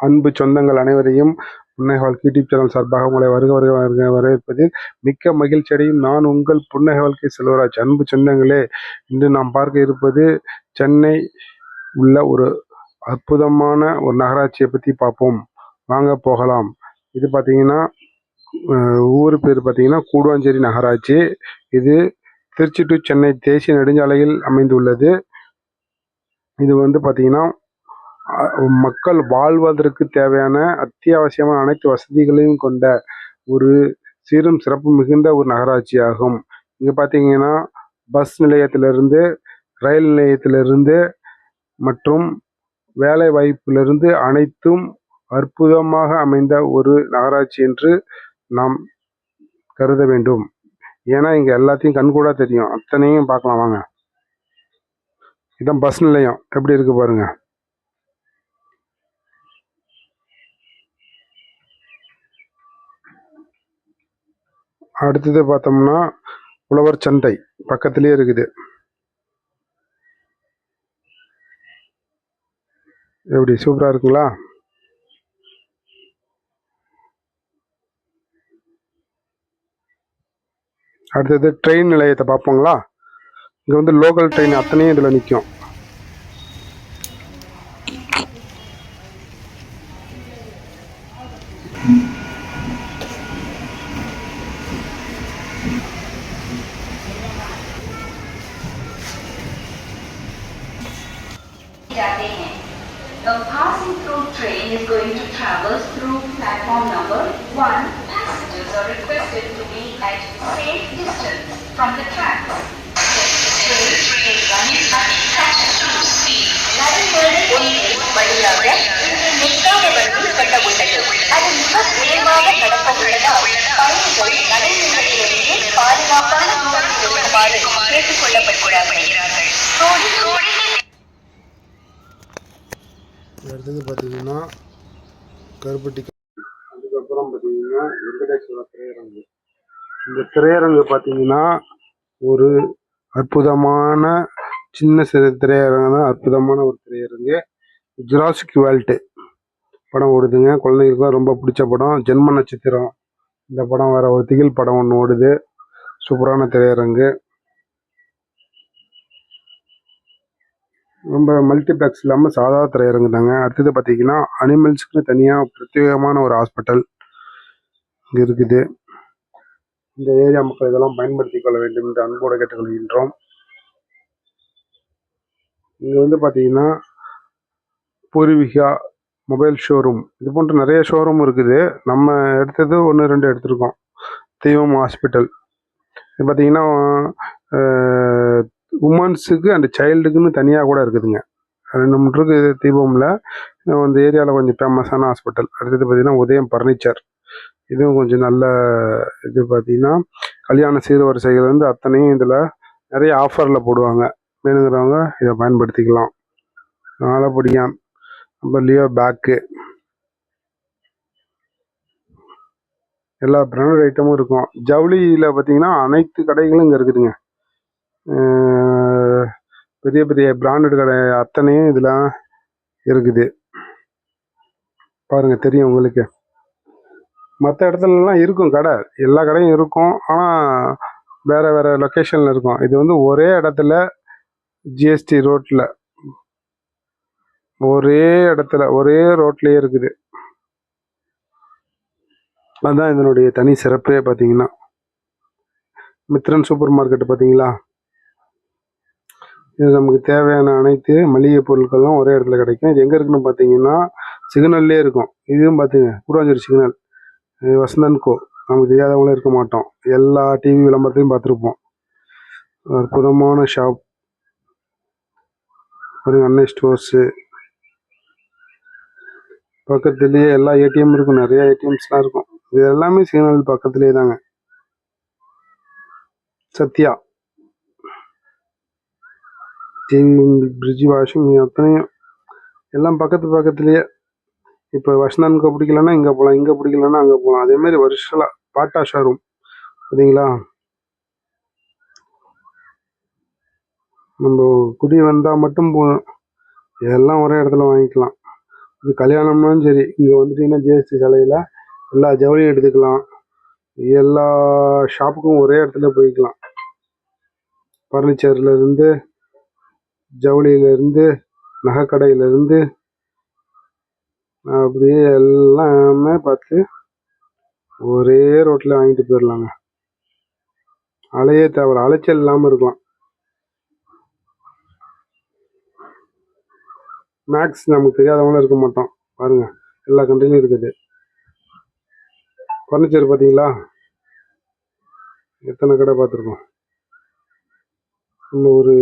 அன்பு சொந்தங்கள் அனைவரையும் புன்னகை யூடியூப் சேனல் சார்பாக உங்களை வருக வருக வருக வரவேற்பதில் மிக்க மகிழ்ச்சி அடையும் நான் உங்கள் புன்னகை வாழ்க்கை செல்வராஜ். அன்பு சொந்தங்களே, இன்று நாம் பார்க்க இருப்பது சென்னை உள்ள ஒரு அற்புதமான ஒரு நகராட்சியை பற்றி பார்ப்போம். வாங்க போகலாம். இது பார்த்தீங்கன்னா ஊர் பேர் பார்த்தீங்கன்னா கூடுவாஞ்சேரி நகராட்சி. இது திருச்சி டு சென்னை தேசிய நெடுஞ்சாலையில் அமைந்துள்ளது. இது பார்த்தீங்கன்னா மக்கள் வாழ்வதற்கு தேவையான அத்தியாவசியமான அனைத்து வசதிகளையும் கொண்ட ஒரு சீரும் சிறப்பு மிகுந்த ஒரு நகராட்சி ஆகும். இங்கே பார்த்தீங்கன்னா பஸ் நிலையத்திலிருந்து, ரயில் நிலையத்திலிருந்து மற்றும் வேலை வாய்ப்பிலிருந்து அனைத்தும் அற்புதமாக அமைந்த ஒரு நகராட்சி என்று நாம் கருத வேண்டும். ஏன்னா இங்கே எல்லாத்தையும் கண்கூடா தெரியும், அத்தனையும் பார்க்கலாம் வாங்க. இதான் பஸ் நிலையம், எப்படி இருக்கு பாருங்க. அடுத்தது பார்த்தோம்னா உழவர் சந்தை பக்கத்திலே இருக்குது. எப்படி சூப்பரா இருக்குங்களா? அடுத்தது ட்ரெயின் நிலையத்தை பார்ப்போங்களா. இங்கே லோக்கல் ட்ரெயின் அத்தனையும் இதில் நிற்கும். A passing through train is going to traverse through platform number 1. Passengers are requested to be at safe distance from the track. அடுத்தது பார்த்தீங்கன்னா கருப்பட்டி. அதுக்கப்புறம் பார்த்தீங்கன்னா வெங்கடேஸ்வர திரையரங்கு. இந்த திரையரங்கு பார்த்தீங்கன்னா ஒரு அற்புதமான சின்ன சிறு திரையரங்கு தான். அற்புதமான ஒரு திரையரங்கு. ஜுராசிக் வேர்ல்டு படம் ஓடுதுங்க. குழந்தைங்களுக்குலாம் ரொம்ப பிடிச்ச படம். ஜென்ம நட்சத்திரம் இந்த படம் வேற ஒரு திகில் படம் ஒன்று ஓடுது. சூப்பரான திரையரங்கு. ரொம்ப மல்டிப்ளெக்ஸ் இல்லாமல் சாதா திரையரங்கு தாங்க. அடுத்தது பார்த்தீங்கன்னா அனிமல்ஸுக்கு தனியாக பிரத்யேகமான ஒரு ஹாஸ்பிட்டல் இங்கே இருக்குது. இந்த ஏரியா மக்கள் இதெல்லாம் பயன்படுத்திக் கொள்ள வேண்டும் என்று அன்போடு கேட்டுக்கொள்கின்றோம். இங்கே பார்த்தீங்கன்னா பூர்விகா மொபைல் ஷோரூம், இது போன்ற நிறைய ஷோரூம் இருக்குது. நம்ம எடுத்தது 1-2 எடுத்திருக்கோம். தெய்வம் ஹாஸ்பிட்டல் இது பார்த்தீங்கன்னா உமன்ஸுக்கு அண்ட் சைல்டுக்குன்னு தனியாக கூட இருக்குதுங்க. 2-3 இருக்குது தீபமில். இந்த ஏரியாவில் கொஞ்சம் ஃபேமஸான ஹாஸ்பிட்டல். அடுத்தது பார்த்திங்கன்னா உதயம் பர்னிச்சர், இதுவும் கொஞ்சம் நல்ல இது. பார்த்திங்கன்னா கல்யாண சீர்வரிசைகள் அத்தனையும் இதில் நிறைய ஆஃபரில் போடுவாங்க. வேணுங்கிறவங்க இதை பயன்படுத்திக்கலாம். நல்லபடியாக நம்ம லியோ பேக்கு எல்லா பிராண்டட் ஐட்டமும் இருக்கும். ஜவுளியில் பார்த்திங்கன்னா அனைத்து கடைகளும் இங்கே இருக்குதுங்க. பெரிய பெரிய பிராண்டட் கடை அத்தனையும் இதில் இருக்குது. பாருங்கள், தெரியும் உங்களுக்கு. மற்ற இடத்துலலாம் இருக்கும் கடை, எல்லா கடையும் இருக்கும். ஆனால் வேறு வேறு லொக்கேஷனில் இருக்கும். இது ஒரே இடத்துல ஜிஎஸ்டி ரோட்டில் ஒரே இடத்துல ஒரே ரோட்லேயே இருக்குது. அதுதான் இதனுடைய தனி சிறப்பே. பார்த்தீங்கன்னா மித்ரன் சூப்பர் மார்க்கெட்டு பார்த்தீங்களா, இது நமக்கு தேவையான அனைத்து மளிகை பொருட்களும் ஒரே இடத்துல கிடைக்கும். இது எங்கே இருக்குன்னு பார்த்தீங்கன்னா சிக்னல்லே இருக்கும். இதுவும் பார்த்துங்க, கூடுவாஞ்சேரி சிக்னல். இது வசந்தன் கோ, நமக்கு தெரியாதவங்களும் இருக்க மாட்டோம். எல்லா டிவி விளம்பரத்தையும் பார்த்துருப்போம். அற்புதமான ஷாப் பாருங்க. அன்னை ஸ்டோர்ஸு பக்கத்துலேயே எல்லா ஏடிஎம் இருக்கும். நிறைய ஏடிஎம்ஸ்லாம் இருக்கும். இது எல்லாமே சிக்னல் பக்கத்துலேயே தாங்க. சத்யா டிவி, ஃப்ரிட்ஜ், வாஷிங் அத்தனையும் எல்லாம் பக்கத்துலேயே. இப்போ வசந்தனுக்கு பிடிக்கலன்னா இங்கே போகலாம், இங்கே பிடிக்கலன்னா அங்கே போகலாம். அதேமாதிரி வருஷலாக பாட்டா ஷோரூம் பார்த்தீங்களா. நம்ம குடி வந்தால் மட்டும் போதும், எல்லாம் ஒரே இடத்துல வாங்கிக்கலாம். இது கல்யாணம்னாலும் சரி, இங்கே வந்துட்டிங்கன்னா ஜிஎஸ்டி சாலையில் எல்லா ஜவுளியும் எடுத்துக்கலாம். எல்லா ஷாப்புக்கும் ஒரே இடத்துல போய்க்கலாம். ஃபர்னிச்சர்லேருந்து, ஜவுளியிலேருந்து, நகைக்கடையிலேருந்து அப்படியே எல்லாமே பார்த்து ஒரே ரோட்டில் வாங்கிட்டு போயிடலாங்க. அலையே தேவை, அலைச்சல் இல்லாமல் இருக்கலாம். மேக்ஸ் நமக்கு தெரியாதவங்களும் இருக்க மாட்டோம். பாருங்க, எல்லா கண்ட்ரிலையும் இருக்குது. ஃபர்னிச்சர் பார்த்தீங்களா, எத்தனை கடை பார்த்துருக்கோம். நம்ம ஒரு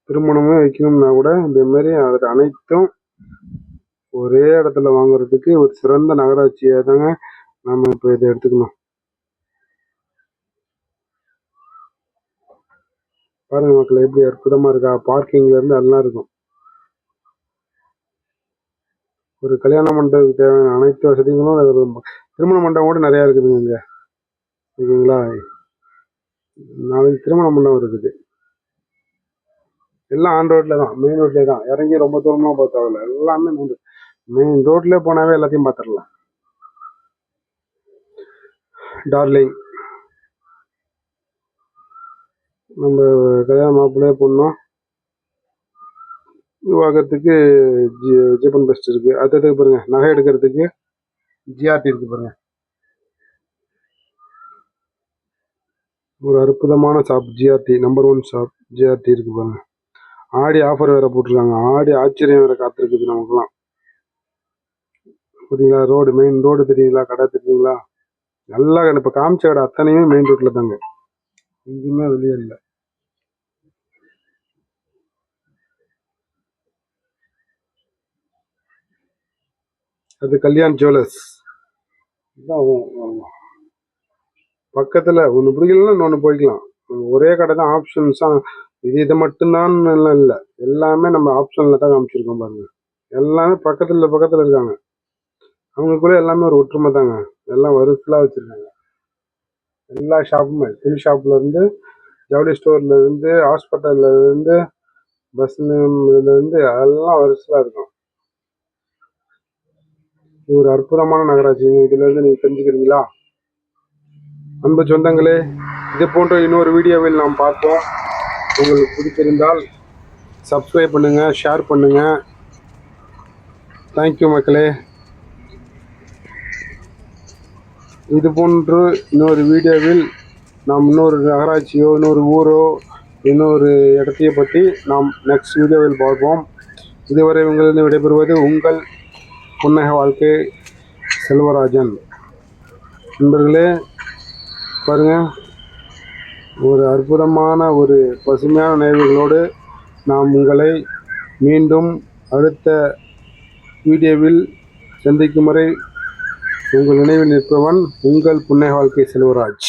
திருமணமே வைக்கணும்னா கூட இந்த மாதிரி அது அனைத்தும் ஒரே இடத்துல வாங்குறதுக்கு ஒரு சிறந்த நகராட்சியாக தாங்க நம்ம இப்போ இதை எடுத்துக்கணும். பாருங்க மக்கள், எப்படி அற்புதமாக இருக்கா. பார்க்கிங்லேருந்து எல்லாம் இருக்கும். ஒரு கல்யாண மண்டபத்துக்கு தேவையான அனைத்து வசதிகளும் திருமண மண்டபம் கூட நிறையா இருக்குதுங்க இங்கே. ஓகேங்களா, நாளைக்கு திருமண மண்டபம் இருக்குது. எல்லாம் ஆன் ரோட்டில் தான், மெயின் ரோட்லேயே தான். இறங்கி ரொம்ப தூரமாக பார்த்தாவில்ல, எல்லாமே மெயின் ரோட்லேயே போனாவே எல்லாத்தையும் பார்த்துடலாம். டார்லிங், நம்ம கல்யாண மாப்பிள்ளையே பொண்ணும் வாங்கிறதுக்கு ஜீப்பன் பெஸ்ட் இருக்குது. அடுத்ததுக்கு பாருங்கள், நகை எடுக்கிறதுக்கு ஜிஆர்டி இருக்குது பாருங்கள். ஒரு அற்புதமான shop GRT, number 1 shop GRT இருக்குது பாருங்கள். ஆடி ஆஃபர் வேறு போட்டிருக்காங்க. ஆடி ஆச்சரியம் வேறு காத்திருக்குது நமக்குலாம். பார்த்தீங்களா, ரோடு, மெயின் ரோடு தெரியுங்களா, கடை தெரியுங்களா, நல்லா இப்போ காமிச்ச கடை அத்தனையுமே மெயின் ரோட்டில் தாங்க, எங்கேயுமே வெளியே இல்லை. அது கல்யாண் ஜுவல்லர்ஸ் தான். பக்கத்தில் ஒன்று பிடிக்கலன்னா இன்னொன்று போய்க்கலாம். ஒரே கடை தான், ஆப்ஷன்ஸாக இதை மட்டும்தான் எல்லாம் இல்லை, எல்லாமே நம்ம ஆப்ஷனில் தான் காமிச்சிருக்கோம் பாருங்க. எல்லாமே பக்கத்தில் இருக்காங்க. அவங்களுக்குள்ளே எல்லாமே ஒரு ஒற்றுமை தாங்க. எல்லாம் வரிசலாக வச்சுருக்காங்க. எல்லா ஷாப்புமே, துணி ஷாப்லேருந்து, ஜவுளி ஸ்டோர்லேருந்து, ஹாஸ்பிட்டல்லேருந்து, பஸ்லேருந்து எல்லாம் வரிசலாக இருக்கும். இது ஒரு அற்புதமான நகராட்சி. இதுலேருந்து நீங்கள் தெரிஞ்சுக்கிறீங்களா? அன்பு சொந்தங்களே, இது போன்ற இன்னொரு வீடியோவில் நாம் பார்ப்போம். உங்களுக்கு பிடிச்சிருந்தால் சப்ஸ்கிரைப் பண்ணுங்கள், ஷேர் பண்ணுங்கள். தேங்க்யூ மக்களே. இது போன்று இன்னொரு வீடியோவில் நாம் இன்னொரு நகராட்சியோ, இன்னொரு ஊரோ, இன்னொரு இடத்தையை பற்றி நாம் நெக்ஸ்ட் வீடியோவில் பார்ப்போம். இதுவரை உங்களிடம் விடைபெறுவது உங்கள் புன்னகை வாழ்க்கை செல்வராஜன். நண்பர்களே, பாருங்கள், ஒரு அற்புதமான ஒரு பசுமையான நினைவுகளோடு நாம் உங்களை மீண்டும் அடுத்த வீடியோவில் சந்திக்கும் வரை உங்கள் நினைவில் நிற்பவன் உங்கள் புன்னகை வாழ்க்கை செல்வராஜ்.